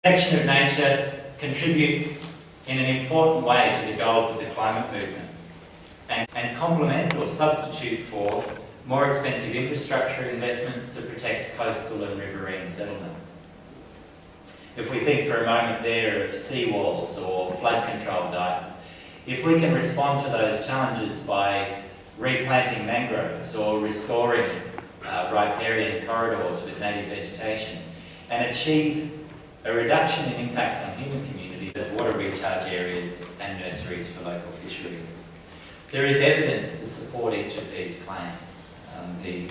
Protection of nature contributes in an important way to the goals of the climate movement and complement or substitute for more expensive infrastructure investments to protect coastal and riverine settlements. If we think for a moment there of seawalls or flood control dikes, if we can respond to those challenges by replanting mangroves or restoring riparian corridors with native vegetation and achieve a reduction in impacts on human communities as water recharge areas and nurseries for local fisheries. There is evidence to support each of these claims. The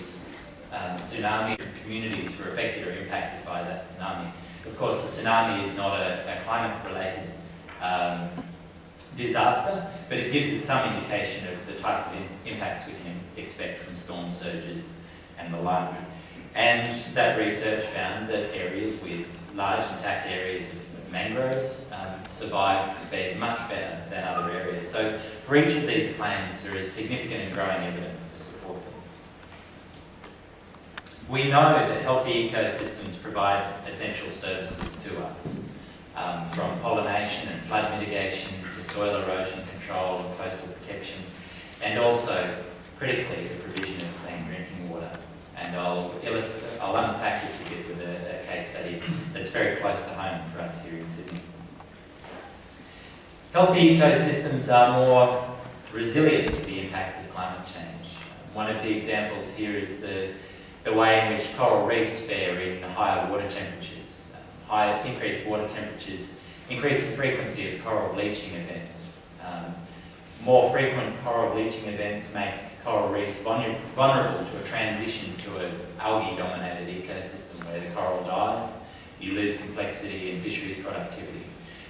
tsunami communities were affected or impacted by that tsunami. Of course, the tsunami is not a climate-related disaster, but it gives us some indication of the types of impacts we can expect from storm surges and the like. And that research found that areas with large intact areas of mangroves survive to feed much better than other areas. So for each of these claims, there is significant and growing evidence to support them. We know that healthy ecosystems provide essential services to us, from pollination and flood mitigation to soil erosion control and coastal protection, and also, critically, the provision of clean drinking water. And I'll unpack this a bit with a case study that's very close to home for us here in Sydney. Healthy ecosystems are more resilient to the impacts of climate change. One of the examples here is the way in which coral reefs fare in higher water temperatures. Increased water temperatures increase the frequency of coral bleaching events. More frequent coral bleaching events make coral reefs vulnerable to a transition to an algae-dominated ecosystem where the coral dies, you lose complexity and fisheries productivity.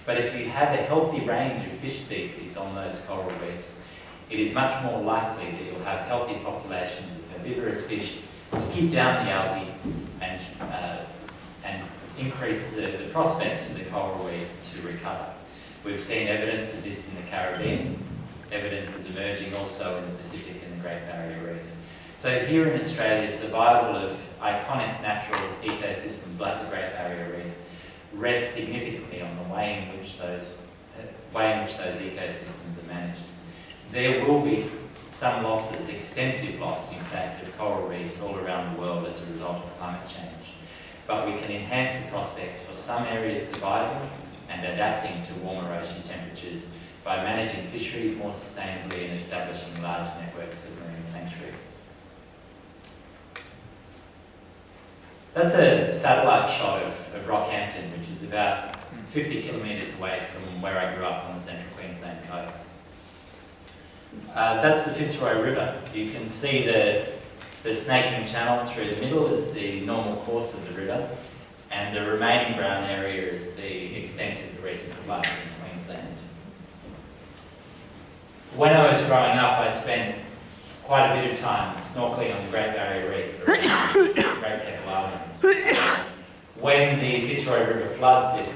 But if you have a healthy range of fish species on those coral reefs, it is much more likely that you'll have healthy populations of herbivorous fish to keep down the algae and increase the prospects for the coral reef to recover. We've seen evidence of this in the Caribbean. Evidence is emerging also in the Pacific and the Great Barrier Reef. So here in Australia, survival of iconic natural ecosystems like the Great Barrier Reef rests significantly on the way in which those ecosystems are managed. There will be some losses, extensive loss in fact, of coral reefs all around the world as a result of climate change. But we can enhance the prospects for some areas surviving and adapting to warmer ocean temperatures by managing fisheries more sustainably and establishing large networks of marine sanctuaries. That's a satellite shot of Rockhampton, which is about 50 kilometres away from where I grew up on the central Queensland coast. That's the Fitzroy River. You can see the snaking channel through the middle is the normal course of the river, and the remaining brown area is the extent of the recent floods in Queensland. When I was growing up, I spent quite a bit of time snorkelling on the Great Barrier Reef around Great Keppel Island. When the Fitzroy River floods, it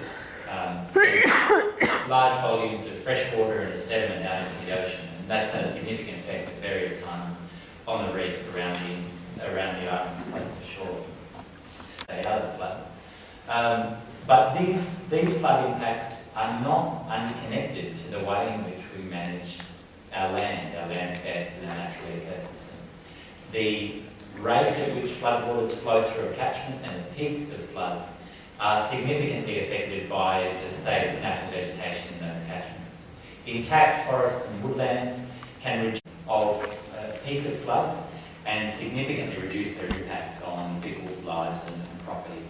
sends large volumes of fresh water and sediment out into the ocean, and that's had a significant effect at various times on the reef around the islands close to shore. They are the floods. But these flood impacts are not unconnected to the way in which we manage our land, our landscapes and our natural ecosystems. The rate at which floodwaters flow through a catchment and the peaks of floods are significantly affected by the state of natural vegetation in those catchments. Intact forests and woodlands can reduce the peak of floods and significantly reduce their impacts on people's lives and property.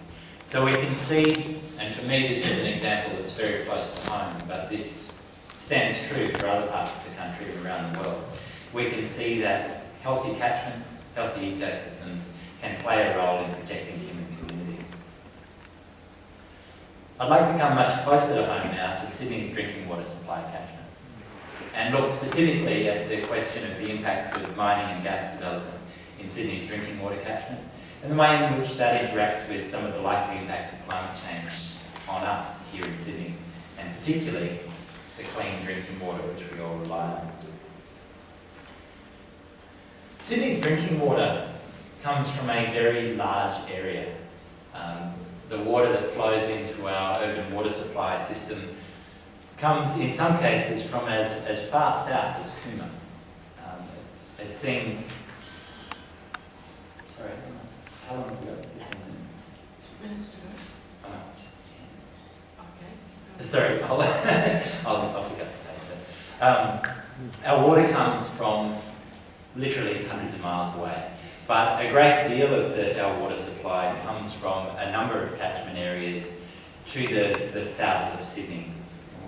So we can see, and for me this is an example that's very close to home, but this stands true for other parts of the country and around the world. We can see that healthy catchments, healthy ecosystems can play a role in protecting human communities. I'd like to come much closer to home now to Sydney's drinking water supply catchment and look specifically at the question of the impacts of mining and gas development in Sydney's drinking water catchment and the way in which that interacts with some of the likely impacts of climate change on us here in Sydney, and particularly the clean drinking water which we all rely on. Sydney's drinking water comes from a very large area. the water that flows into our urban water supply system comes, in some cases, from as far south as Cooma. It seems... Sorry, how long have we got? 15 minutes to go. Oh, just 10. Okay. Sorry, I'll pick up the pace there. Our water comes from literally hundreds of miles away, but a great deal of our water supply comes from a number of catchment areas to the south of Sydney.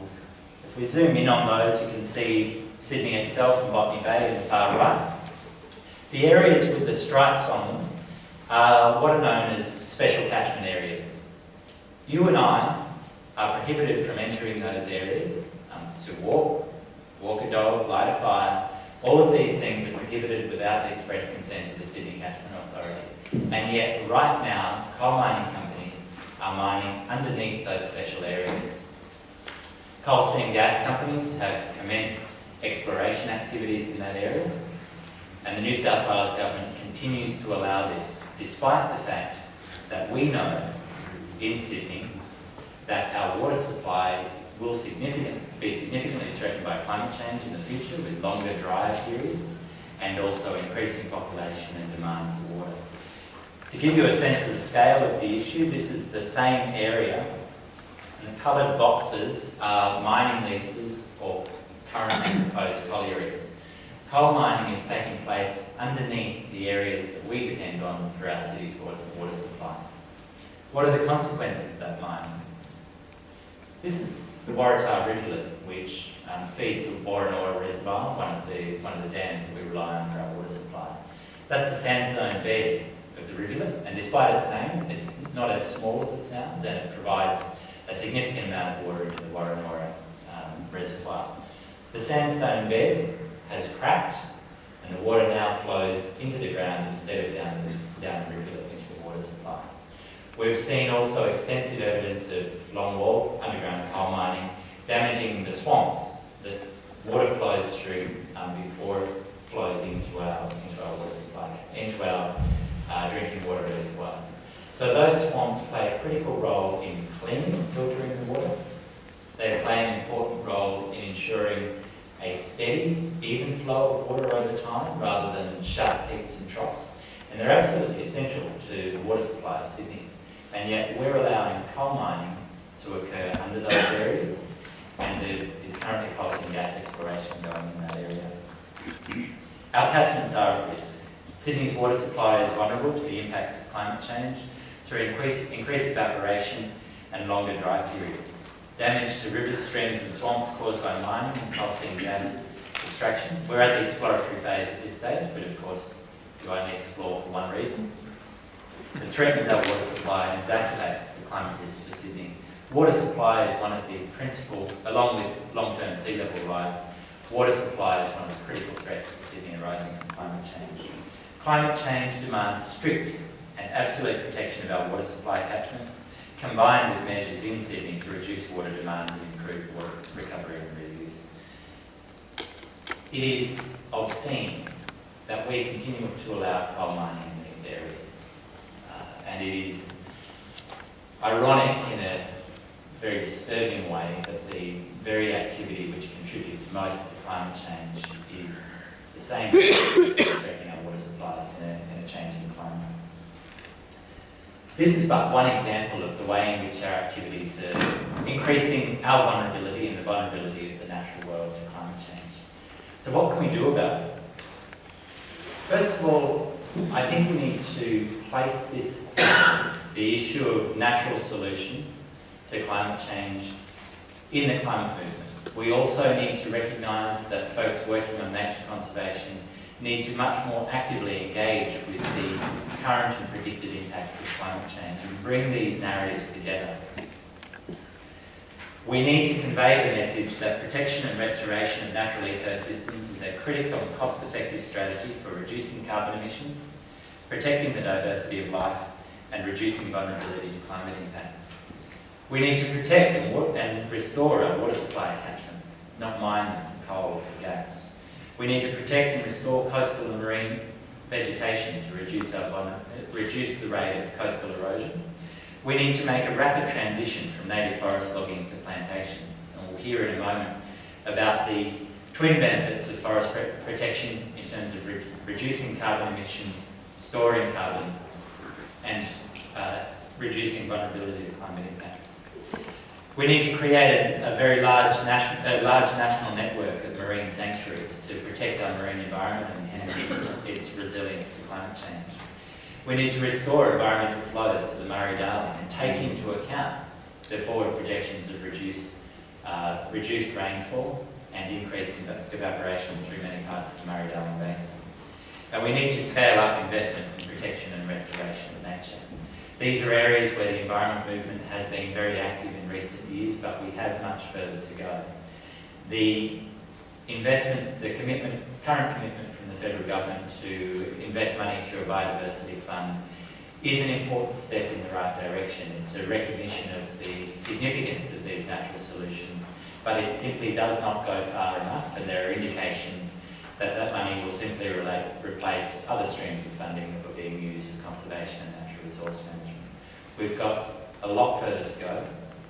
If we zoom in on those, you can see Sydney itself and Botany Bay in the far right. The areas with the stripes on them are what are known as special catchment areas. You and I are prohibited from entering those areas to walk a dog, light a fire. All of these things are prohibited without the express consent of the Sydney Catchment Authority. And yet, right now, coal mining companies are mining underneath those special areas. Coal seam gas companies have commenced exploration activities in that area, and the New South Wales government continues to allow this, despite the fact that we know in Sydney that our water supply will be significantly threatened by climate change in the future, with longer drier periods and also increasing population and demand for water. To give you a sense of the scale of the issue, this is the same area, and the coloured boxes are mining leases or currently proposed collieries. Coal mining is taking place underneath the areas that we depend on for our city's water supply. What are the consequences of that mining? This is the Waratah rivulet, which feeds the Warrenora Reservoir, one of the dams that we rely on for our water supply. That's the sandstone bed of the rivulet, and despite its name, it's not as small as it sounds, and it provides a significant amount of water into the Warrenora Reservoir. The sandstone bed has cracked, and the water now flows into the ground instead of down the rivulet into the water supply. We've seen also extensive evidence of longwall underground coal mining damaging the swamps that water flows through before it flows into our water supply, into our drinking water reservoirs. So those swamps play a critical role in cleaning and filtering the water. They play an important role in ensuring a steady, even flow of water over time rather than sharp peaks and troughs. And they're absolutely essential to the water supply of Sydney. And yet we're allowing coal mining to occur under those areas, and there is currently coal seam gas exploration going in that area. Our catchments are at risk. Sydney's water supply is vulnerable to the impacts of climate change through increased evaporation and longer dry periods. Damage to rivers, streams and swamps caused by mining and coal seam gas extraction. We're at the exploratory phase at this stage, but of course you only explore for one reason. It threatens our water supply and exacerbates the climate risk for Sydney. Water supply is one of the principal, along with long-term sea level rise, water supply is one of the critical threats to Sydney arising from climate change. Climate change demands strict and absolute protection of our water supply catchments, combined with measures in Sydney to reduce water demand and improve water recovery and reuse. It is obscene that we continue to allow coal mining in these areas. And it is ironic in a very disturbing way that the very activity which contributes most to climate change is the same as threatening our water supplies in a changing climate. This is but one example of the way in which our activities are increasing our vulnerability and the vulnerability of the natural world to climate change. So what can we do about it? First of all, I think we need to place the issue of natural solutions to climate change in the climate movement. We also need to recognise that folks working on nature conservation need to much more actively engage with the current and predicted impacts of climate change and bring these narratives together. We need to convey the message that protection and restoration of natural ecosystems is a critical and cost-effective strategy for reducing carbon emissions, protecting the diversity of life, and reducing vulnerability to climate impacts. We need to protect and restore our water supply catchments, not mine them for coal or for gas. We need to protect and restore coastal and marine vegetation to reduce the rate of coastal erosion. We need to make a rapid transition from native forest logging to plantations. And we'll hear in a moment about the twin benefits of forest protection in terms of reducing carbon emissions, storing carbon, and reducing vulnerability to climate impacts. We need to create a very large national network of marine sanctuaries to protect our marine environment and enhance its resilience to climate change. We need to restore environmental flows to the Murray-Darling and take into account the forward projections of reduced rainfall and increased evaporation through many parts of the Murray-Darling Basin. And we need to scale up investment in protection and restoration of nature. These are areas where the environment movement has been very active in recent years, but we have much further to go. The current commitment from the federal government to invest money through a biodiversity fund is an important step in the right direction. It's a recognition of the significance of these natural solutions, but it simply does not go far enough, and there are indications that that money will simply replace other streams of funding that were being used for conservation and natural resource management. We've got a lot further to go,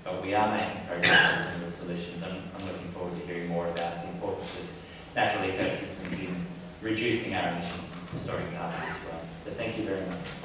but we are making progress on some of the solutions. I'm looking forward to hearing more about the importance of natural ecosystems in reducing our emissions and storing carbon as well. So thank you very much.